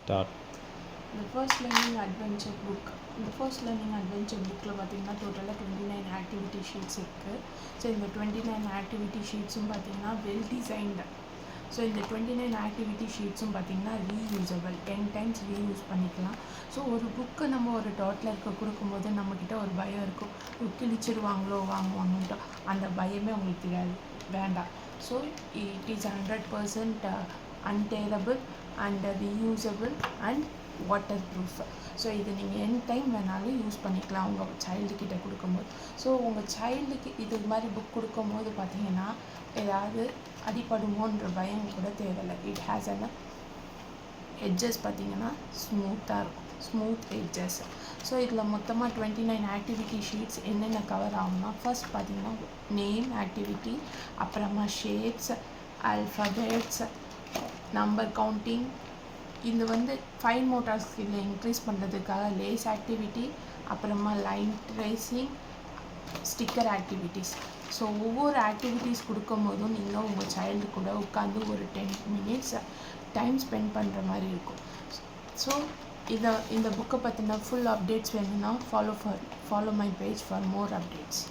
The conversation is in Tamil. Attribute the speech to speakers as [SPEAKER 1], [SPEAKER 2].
[SPEAKER 1] Start.
[SPEAKER 2] The first learning adventure book. இந்த ஃபர்ஸ்ட் லேர்னிங் அட்வென்ச்சர் புக்கில் பார்த்தீங்கன்னா டோட்டலாக 29 ஆக்டிவிட்டி ஷீட்ஸ் இருக்குது. ஸோ இந்த 29 ஆக்டிவிட்டி ஷீட்ஸும் பார்த்தீங்கன்னா வெல் டிசைன்டு. ஸோ இந்த 29 ஆக்டிவிட்டி ஷீட்ஸும் பார்த்தீங்கன்னா ரீயூசபிள் 10 டைம்ஸ் ரீயூஸ் பண்ணிக்கலாம். ஸோ ஒரு புக்கை நம்ம ஒரு டாட்லருக்கு கொடுக்கும்போது நம்மக்கிட்ட ஒரு பயம் இருக்கும், கிழிச்சிடுவாங்களோ வாங்குவாங்கன்ட்டு. அந்த பயமே உங்களுக்கு வேண்டாம். So it is 100% untearable and reusable and water proof. So இது நீங்கள் என் டைம் வேணாலும் யூஸ் பண்ணிக்கலாம் உங்கள் சைல்டுக்கிட்ட கொடுக்கும்போது. ஸோ உங்கள் சைல்டுக்கு இது மாதிரி புக் கொடுக்கும்போது பார்த்தீங்கன்னா ஏதாவது அடிப்படுமோன்ற பயம் கூட தேவையில்லை. இட் ஹேஸ் அன் எட்ஜஸ் பார்த்தீங்கன்னா ஸ்மூத்தாக இருக்கும், ஸ்மூத் எட்ஜஸ். ஸோ இதில் மொத்தமாக 29 ஆக்டிவிட்டி ஷீட்ஸ் என்னென்ன கவர் ஆகும்னா, ஃபர்ஸ்ட் பார்த்தீங்கன்னா நேம் ஆக்டிவிட்டி, அப்புறமா ஷேப்ஸ், ஆல்ஃபபெட்ஸ், நம்பர் கவுண்டிங். இது ஃபைன் மோட்டார் ஸ்கில்லை இன்க்ரீஸ் பண்ணுறதுக்காக லேஸ் ஆக்டிவிட்டி, அப்புறமா line tracing, sticker activities. So ஒவ்வொரு ஆக்டிவிட்டீஸ் கொடுக்கும் போதும் நீங்கள் உங்கள் சைல்டு கூட உட்காந்து ஒரு 10 minutes டைம் ஸ்பெண்ட் பண்ணுற மாதிரி இருக்கும். ஸோ இந்த புக்கை பற்றின ஃபுல் அப்டேட்ஸ் வேணும்னா follow my page for more updates.